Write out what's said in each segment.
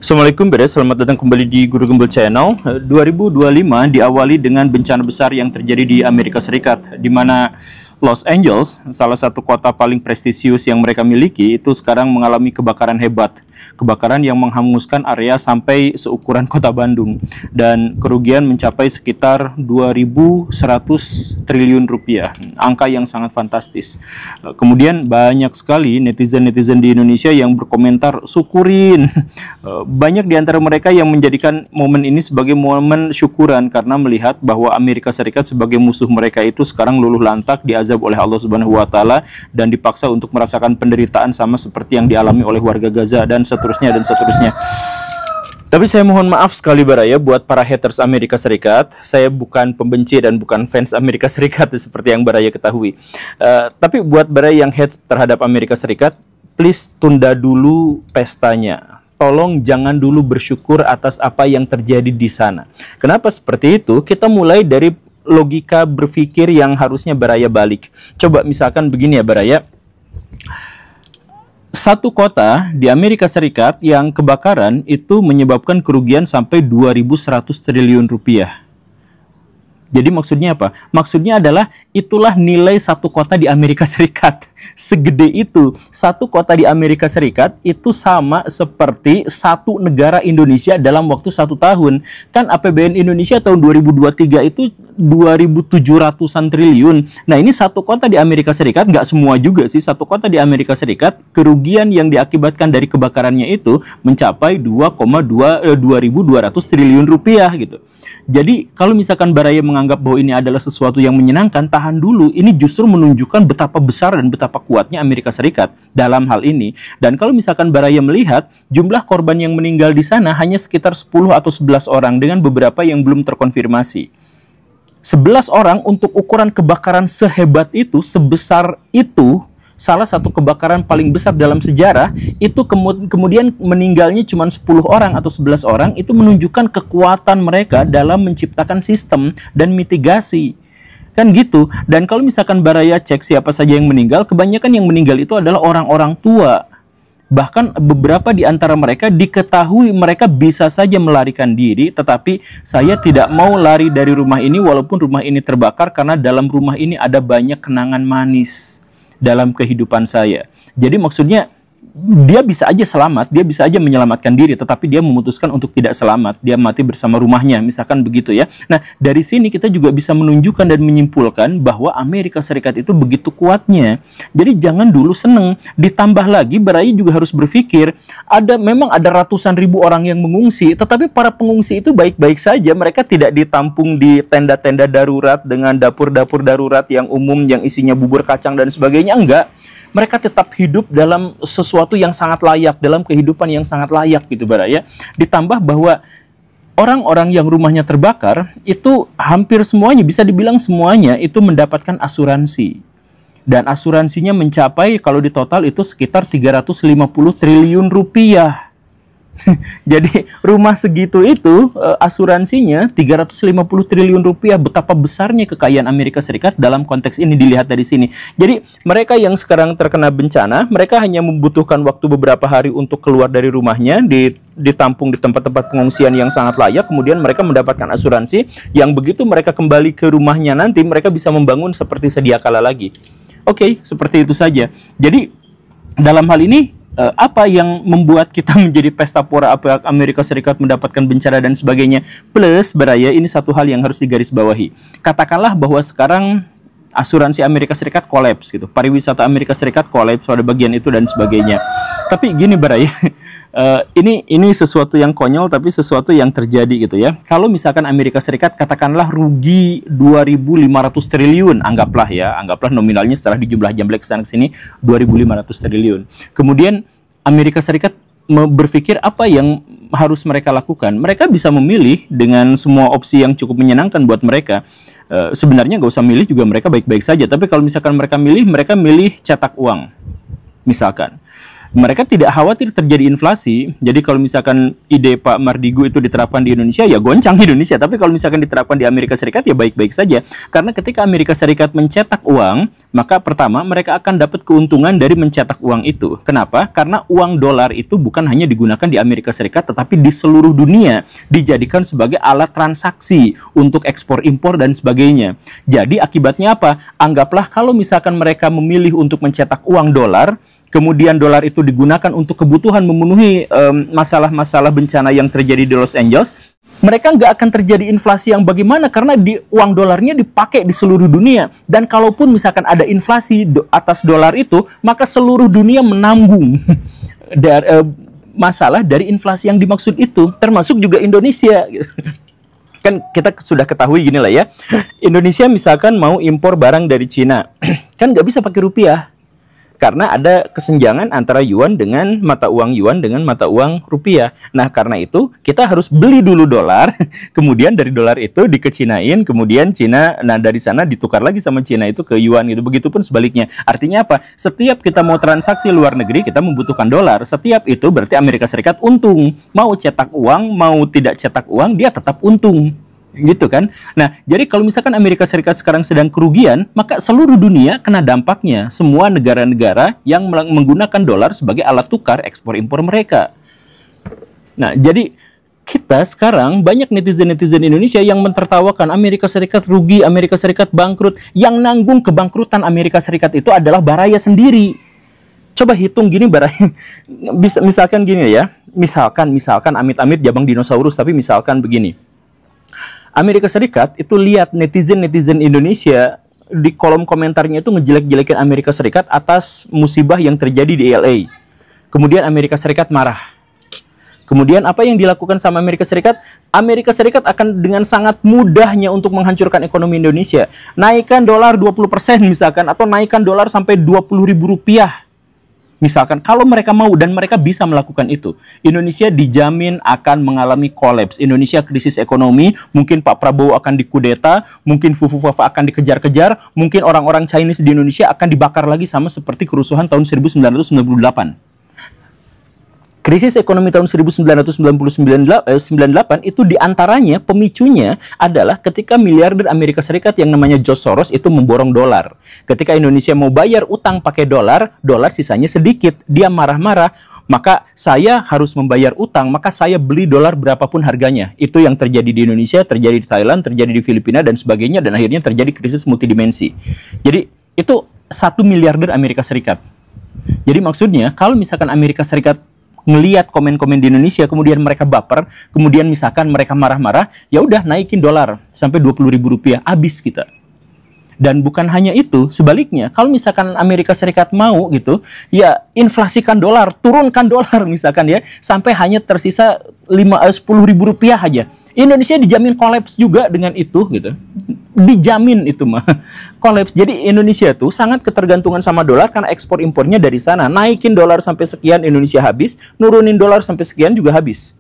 Assalamualaikum beres, selamat datang kembali di Guru Gembel Channel. 2025 diawali dengan bencana besar yang terjadi di Amerika Serikat, di mana Los Angeles, salah satu kota paling prestisius yang mereka miliki, itu sekarang mengalami kebakaran hebat. Kebakaran yang menghanguskan area sampai seukuran kota Bandung. Dan kerugian mencapai sekitar 2.100 triliun rupiah. Angka yang sangat fantastis. Kemudian banyak sekali netizen-netizen di Indonesia yang berkomentar, syukurin. Banyak di antara mereka yang menjadikan momen ini sebagai momen syukuran karena melihat bahwa Amerika Serikat sebagai musuh mereka itu sekarang luluh lantak, diazab oleh Allah Subhanahu wa Ta'ala, dan dipaksa untuk merasakan penderitaan sama seperti yang dialami oleh warga Gaza, dan seterusnya dan seterusnya. Tapi saya mohon maaf sekali baraya buat para haters Amerika Serikat. Saya bukan pembenci dan bukan fans Amerika Serikat seperti yang baraya ketahui. Tapi buat baraya yang hate terhadap Amerika Serikat, please tunda dulu pestanya. Tolong jangan dulu bersyukur atas apa yang terjadi di sana. Kenapa seperti itu? Kita mulai dari logika berpikir yang harusnya baraya balik. Coba misalkan begini ya baraya. Satu kota di Amerika Serikat yang kebakaran itu menyebabkan kerugian sampai 2.100 triliun rupiah. Jadi maksudnya apa? Maksudnya adalah itulah nilai satu kota di Amerika Serikat. Segede itu. Satu kota di Amerika Serikat itu sama seperti satu negara Indonesia dalam waktu 1 tahun. Kan APBN Indonesia tahun 2023 itu 2.700-an triliun. Nah ini satu kota di Amerika Serikat, nggak semua juga sih. Satu kota di Amerika Serikat, kerugian yang diakibatkan dari kebakarannya itu mencapai 2.200 triliun rupiah gitu. Jadi kalau misalkan baraya menganggap bahwa ini adalah sesuatu yang menyenangkan, tahan dulu. Ini justru menunjukkan betapa besar dan betapa kuatnya Amerika Serikat dalam hal ini. Dan kalau misalkan baraya melihat jumlah korban yang meninggal di sana hanya sekitar 10 atau 11 orang dengan beberapa yang belum terkonfirmasi. 11 orang untuk ukuran kebakaran sehebat itu, sebesar itu, salah satu kebakaran paling besar dalam sejarah, itu kemudian meninggalnya cuma 10 orang atau 11 orang, itu menunjukkan kekuatan mereka dalam menciptakan sistem dan mitigasi. Kan gitu. Dan kalau misalkan baraya cek siapa saja yang meninggal, kebanyakan yang meninggal itu adalah orang-orang tua. Bahkan beberapa di antara mereka diketahui mereka bisa saja melarikan diri, tetapi saya tidak mau lari dari rumah ini walaupun rumah ini terbakar karena dalam rumah ini ada banyak kenangan manis dalam kehidupan saya. Jadi maksudnya dia bisa aja selamat, dia bisa aja menyelamatkan diri, tetapi dia memutuskan untuk tidak selamat, dia mati bersama rumahnya, misalkan begitu ya. Nah, dari sini kita juga bisa menunjukkan dan menyimpulkan bahwa Amerika Serikat itu begitu kuatnya. Jadi jangan dulu seneng, ditambah lagi baraya juga harus berpikir, memang ada ratusan ribu orang yang mengungsi, tetapi para pengungsi itu baik-baik saja, mereka tidak ditampung di tenda-tenda darurat dengan dapur-dapur darurat yang umum yang isinya bubur kacang dan sebagainya, enggak. Mereka tetap hidup dalam sesuatu yang sangat layak, dalam kehidupan yang sangat layak gitu baraya. Ditambah bahwa orang-orang yang rumahnya terbakar itu hampir semuanya, bisa dibilang semuanya itu mendapatkan asuransi. Dan asuransinya mencapai kalau di total itu sekitar 350 triliun rupiah. Jadi rumah segitu itu asuransinya 350 triliun rupiah. Betapa besarnya kekayaan Amerika Serikat dalam konteks ini dilihat dari sini. Jadi mereka yang sekarang terkena bencana, mereka hanya membutuhkan waktu beberapa hari untuk keluar dari rumahnya, ditampung di tempat-tempat pengungsian yang sangat layak. Kemudian mereka mendapatkan asuransi yang begitu mereka kembali ke rumahnya nanti mereka bisa membangun seperti sedia kala lagi. Oke, seperti itu saja. Jadi dalam hal ini apa yang membuat kita menjadi pesta pora apa Amerika Serikat mendapatkan bencana dan sebagainya. Plus baraya, ini satu hal yang harus digarisbawahi. Katakanlah bahwa sekarang asuransi Amerika Serikat kolaps gitu, pariwisata Amerika Serikat kolaps pada bagian itu dan sebagainya. Tapi gini baraya, ini sesuatu yang konyol tapi sesuatu yang terjadi gitu ya. Kalau misalkan Amerika Serikat katakanlah rugi 2.500 triliun, anggaplah nominalnya setelah dijumlah jamblek kesana kesini 2.500 triliun. Kemudian Amerika Serikat berpikir apa yang harus mereka lakukan. Mereka bisa memilih dengan semua opsi yang cukup menyenangkan buat mereka. Sebenarnya nggak usah milih juga, mereka baik-baik saja. Tapi kalau misalkan mereka milih cetak uang misalkan. Mereka tidak khawatir terjadi inflasi. Jadi kalau misalkan ide Pak Mardigu itu diterapkan di Indonesia, ya goncang Indonesia. Tapi kalau misalkan diterapkan di Amerika Serikat, ya baik-baik saja. Karena ketika Amerika Serikat mencetak uang, maka pertama mereka akan dapat keuntungan dari mencetak uang itu. Kenapa? Karena uang dolar itu bukan hanya digunakan di Amerika Serikat, tetapi di seluruh dunia. Dijadikan sebagai alat transaksi untuk ekspor impor dan sebagainya. Jadi akibatnya apa? Anggaplah kalau misalkan mereka memilih untuk mencetak uang dolar, kemudian dolar itu digunakan untuk kebutuhan memenuhi masalah-masalah bencana yang terjadi di Los Angeles, mereka nggak akan terjadi inflasi yang bagaimana, karena uang dolarnya dipakai di seluruh dunia. Dan kalaupun misalkan ada inflasi atas dolar itu, maka seluruh dunia menanggung masalah dari inflasi yang dimaksud itu, termasuk juga Indonesia. Kan kita sudah ketahui gini lah ya, Indonesia misalkan mau impor barang dari Cina, kan nggak bisa pakai rupiah. Karena ada kesenjangan antara yuan dengan mata uang yuan dengan mata uang rupiah. Nah, karena itu kita harus beli dulu dolar, kemudian dari dolar itu dikecinain, kemudian Cina, nah dari sana ditukar lagi sama Cina itu ke yuan gitu. Begitupun sebaliknya. Artinya apa? Setiap kita mau transaksi luar negeri, kita membutuhkan dolar. Setiap itu berarti Amerika Serikat untung. Mau cetak uang, mau tidak cetak uang, dia tetap untung. Gitu kan. Nah, jadi kalau misalkan Amerika Serikat sekarang sedang kerugian, maka seluruh dunia kena dampaknya. Semua negara-negara yang menggunakan dolar sebagai alat tukar ekspor impor mereka. Nah, jadi kita sekarang banyak netizen-netizen Indonesia yang mentertawakan Amerika Serikat rugi, Amerika Serikat bangkrut. Yang nanggung kebangkrutan Amerika Serikat itu adalah baraya sendiri. Coba hitung gini baraya. Misalkan gini ya. Misalkan amit-amit jabang dinosaurus, tapi misalkan begini. Amerika Serikat itu lihat netizen-netizen Indonesia di kolom komentarnya itu ngejelek-jelekin Amerika Serikat atas musibah yang terjadi di LA. Kemudian Amerika Serikat marah. Kemudian apa yang dilakukan sama Amerika Serikat? Amerika Serikat akan dengan sangat mudahnya untuk menghancurkan ekonomi Indonesia. Naikkan dolar 20% misalkan, atau naikkan dolar sampai Rp20.000. Misalkan, kalau mereka mau dan mereka bisa melakukan itu, Indonesia dijamin akan mengalami kolaps. Indonesia krisis ekonomi, mungkin Pak Prabowo akan dikudeta, mungkin Fufu Fafa akan dikejar-kejar, mungkin orang-orang Chinese di Indonesia akan dibakar lagi sama seperti kerusuhan tahun 1998. Krisis ekonomi tahun 1998 itu diantaranya pemicunya adalah ketika miliarder Amerika Serikat yang namanya George Soros itu memborong dolar. Ketika Indonesia mau bayar utang pakai dolar, dolar sisanya sedikit. Dia marah-marah, maka saya harus membayar utang, maka saya beli dolar berapapun harganya. Itu yang terjadi di Indonesia, terjadi di Thailand, terjadi di Filipina, dan sebagainya, dan akhirnya terjadi krisis multidimensi. Jadi itu 1 miliarder Amerika Serikat. Jadi maksudnya, kalau misalkan Amerika Serikat ngelihat komen-komen di Indonesia, kemudian mereka baper, kemudian misalkan mereka marah-marah, ya udah naikin dolar sampai Rp20.000, habis kita. Dan bukan hanya itu, sebaliknya, kalau misalkan Amerika Serikat mau gitu, ya inflasikan dolar, turunkan dolar misalkan ya, sampai hanya tersisa Rp10.000 aja. Indonesia dijamin kolaps juga dengan itu gitu. Dijamin itu mah kolaps. Jadi Indonesia tuh sangat ketergantungan sama dolar karena ekspor impornya dari sana. Naikin dolar sampai sekian Indonesia habis, nurunin dolar sampai sekian juga habis.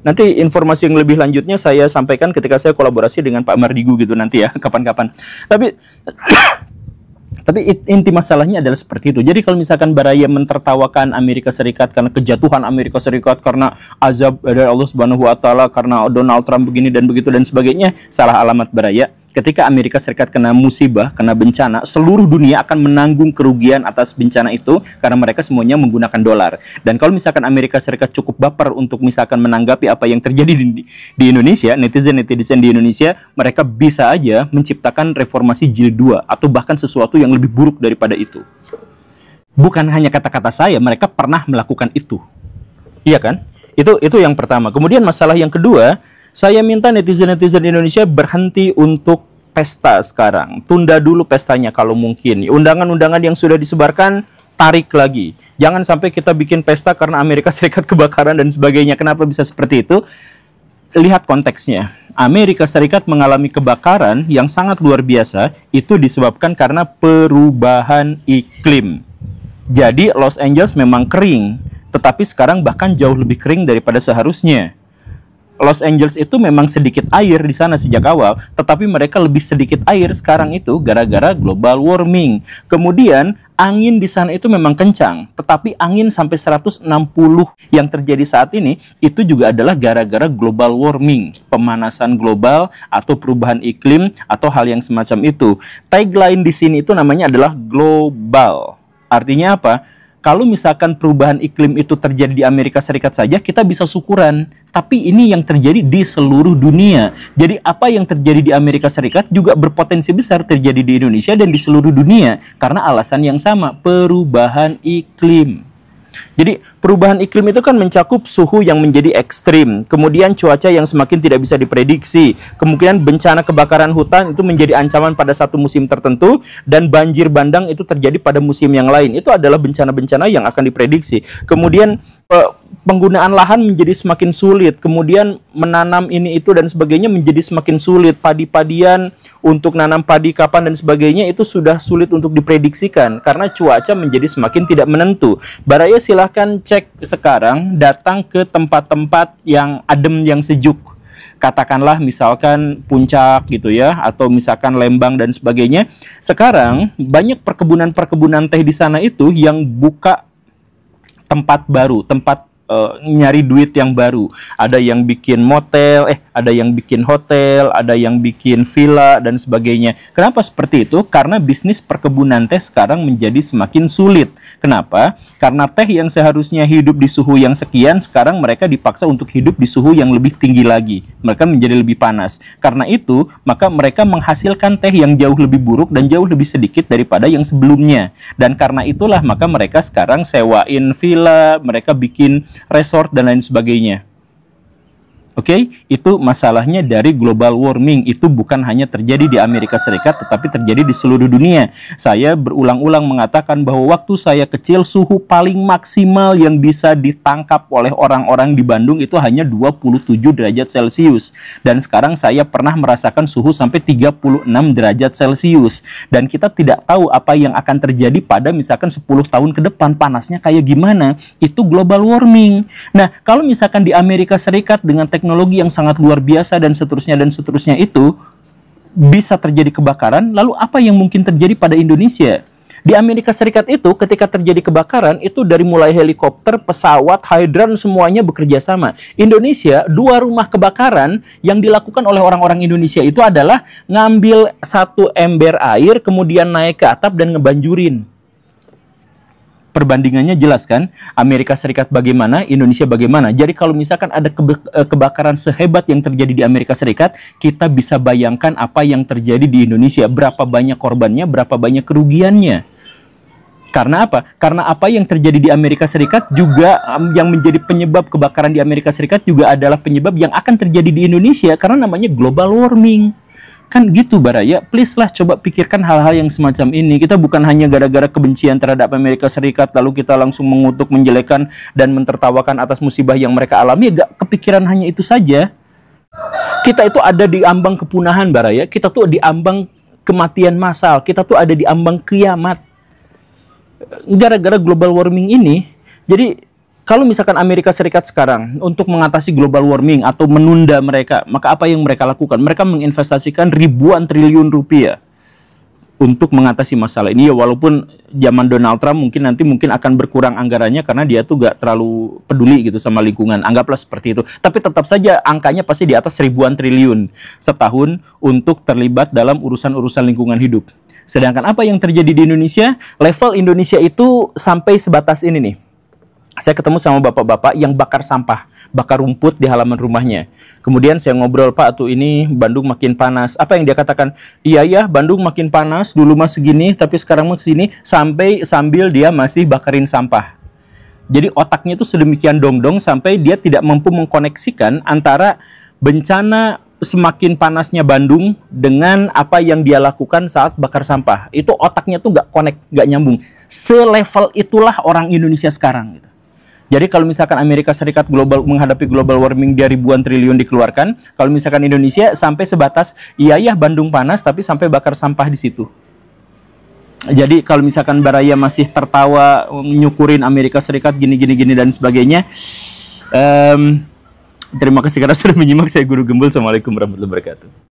Nanti informasi yang lebih lanjutnya saya sampaikan ketika saya kolaborasi dengan Pak Mardigu gitu nanti ya, kapan-kapan. Tapi inti masalahnya adalah seperti itu. Jadi kalau misalkan Baraya mentertawakan Amerika Serikat karena kejatuhan Amerika Serikat, karena azab dari Allah Subhanahu wa taala, karena Donald Trump begini dan begitu dan sebagainya, salah alamat Baraya. Ketika Amerika Serikat kena musibah, kena bencana, seluruh dunia akan menanggung kerugian atas bencana itu karena mereka semuanya menggunakan dolar. Dan kalau misalkan Amerika Serikat cukup baper untuk misalkan menanggapi apa yang terjadi di Indonesia, netizen-netizen di Indonesia, mereka bisa aja menciptakan reformasi jilid 2 atau bahkan sesuatu yang lebih buruk daripada itu. Bukan hanya kata-kata saya, mereka pernah melakukan itu. Iya kan? Itu yang pertama. Kemudian masalah yang kedua, saya minta netizen-netizen Indonesia berhenti untuk pesta sekarang. Tunda dulu pestanya kalau mungkin. Undangan-undangan yang sudah disebarkan, tarik lagi. Jangan sampai kita bikin pesta karena Amerika Serikat kebakaran dan sebagainya. Kenapa bisa seperti itu? Lihat konteksnya. Amerika Serikat mengalami kebakaran yang sangat luar biasa. Itu disebabkan karena perubahan iklim. Jadi Los Angeles memang kering. Tetapi sekarang bahkan jauh lebih kering daripada seharusnya. Los Angeles itu memang sedikit air di sana sejak awal, tetapi mereka lebih sedikit air sekarang itu gara-gara global warming. Kemudian angin di sana itu memang kencang, tetapi angin sampai 160 yang terjadi saat ini itu juga adalah gara-gara global warming, pemanasan global atau perubahan iklim atau hal yang semacam itu. Tagline di sini itu namanya adalah global. Artinya apa? Kalau misalkan perubahan iklim itu terjadi di Amerika Serikat saja, kita bisa syukuran. Tapi ini yang terjadi di seluruh dunia. Jadi apa yang terjadi di Amerika Serikat juga berpotensi besar terjadi di Indonesia dan di seluruh dunia. Karena alasan yang sama, perubahan iklim. Jadi perubahan iklim itu kan mencakup suhu yang menjadi ekstrim, kemudian cuaca yang semakin tidak bisa diprediksi, kemungkinan bencana kebakaran hutan itu menjadi ancaman pada satu musim tertentu, dan banjir bandang itu terjadi pada musim yang lain. Itu adalah bencana-bencana yang akan diprediksi. Kemudian penggunaan lahan menjadi semakin sulit, kemudian menanam ini itu dan sebagainya menjadi semakin sulit. Padi-padian untuk nanam padi kapan dan sebagainya itu sudah sulit untuk diprediksikan karena cuaca menjadi semakin tidak menentu. Baraya silahkan cek sekarang, datang ke tempat-tempat yang adem, yang sejuk. Katakanlah misalkan Puncak gitu ya, atau misalkan Lembang dan sebagainya. Sekarang banyak perkebunan-perkebunan teh di sana itu yang buka tempat baru, tempat nyari duit yang baru. Ada yang bikin motel, ada yang bikin hotel, ada yang bikin villa dan sebagainya. Kenapa seperti itu? Karena bisnis perkebunan teh sekarang menjadi semakin sulit. Kenapa? Karena teh yang seharusnya hidup di suhu yang sekian, sekarang mereka dipaksa untuk hidup di suhu yang lebih tinggi lagi. Mereka menjadi lebih panas. Karena itu, maka mereka menghasilkan teh yang jauh lebih buruk dan jauh lebih sedikit daripada yang sebelumnya. Dan karena itulah maka mereka sekarang sewain villa, mereka bikin resort dan lain sebagainya. Oke, itu masalahnya dari global warming. Itu bukan hanya terjadi di Amerika Serikat, tetapi terjadi di seluruh dunia. Saya berulang-ulang mengatakan bahwa waktu saya kecil, suhu paling maksimal yang bisa ditangkap oleh orang-orang di Bandung itu hanya 27 derajat Celcius. Dan sekarang saya pernah merasakan suhu sampai 36 derajat Celcius. Dan kita tidak tahu apa yang akan terjadi pada misalkan 10 tahun ke depan, panasnya kayak gimana. Itu global warming. Nah, kalau misalkan di Amerika Serikat dengan teknologi yang sangat luar biasa dan seterusnya itu bisa terjadi kebakaran, lalu apa yang mungkin terjadi pada Indonesia? Di Amerika Serikat itu ketika terjadi kebakaran itu dari mulai helikopter, pesawat, hidran semuanya bekerja sama. Indonesia, 2 rumah kebakaran yang dilakukan oleh orang-orang Indonesia itu adalah ngambil 1 ember air kemudian naik ke atap dan ngebanjurin. Perbandingannya jelas kan, Amerika Serikat bagaimana, Indonesia bagaimana. Jadi kalau misalkan ada kebakaran sehebat yang terjadi di Amerika Serikat, kita bisa bayangkan apa yang terjadi di Indonesia, berapa banyak korbannya, berapa banyak kerugiannya. Karena apa? Karena apa yang terjadi di Amerika Serikat juga yang menjadi penyebab kebakaran di Amerika Serikat juga adalah penyebab yang akan terjadi di Indonesia karena namanya global warming. Kan gitu Baraya, please lah coba pikirkan hal-hal yang semacam ini. Kita bukan hanya gara-gara kebencian terhadap Amerika Serikat lalu kita langsung mengutuk, menjelekan dan mentertawakan atas musibah yang mereka alami. Gak kepikiran hanya itu saja. Kita itu ada di ambang kepunahan Baraya, kita tuh di ambang kematian massal, kita tuh ada di ambang kiamat. Gara-gara global warming ini, jadi kalau misalkan Amerika Serikat sekarang untuk mengatasi global warming atau menunda mereka, maka apa yang mereka lakukan? Mereka menginvestasikan ribuan triliun rupiah untuk mengatasi masalah ini. Ya walaupun zaman Donald Trump mungkin akan berkurang anggarannya karena dia tuh gak terlalu peduli gitu sama lingkungan. Anggaplah seperti itu. Tapi tetap saja angkanya pasti di atas ribuan triliun setahun untuk terlibat dalam urusan-urusan lingkungan hidup. Sedangkan apa yang terjadi di Indonesia? Level Indonesia itu sampai sebatas ini nih. Saya ketemu sama bapak-bapak yang bakar sampah, bakar rumput di halaman rumahnya. Kemudian saya ngobrol, Pak, tuh ini Bandung makin panas. Apa yang dia katakan? Iya ya, Bandung makin panas, dulu mah segini, tapi sekarang mah segini, sambil dia masih bakarin sampah. Jadi otaknya itu sedemikian dongdong sampai dia tidak mampu mengkoneksikan antara bencana semakin panasnya Bandung dengan apa yang dia lakukan saat bakar sampah. Itu otaknya tuh nggak connect, nggak nyambung. Selevel itulah orang Indonesia sekarang gitu. Jadi kalau misalkan Amerika Serikat menghadapi global warming dia ribuan triliun dikeluarkan, kalau misalkan Indonesia sampai sebatas iya ya Bandung panas tapi sampai bakar sampah di situ. Jadi kalau misalkan Baraya masih tertawa nyukurin Amerika Serikat gini dan sebagainya, terima kasih karena sudah menyimak. Saya Guru Gembul. Assalamualaikum warahmatullahi wabarakatuh.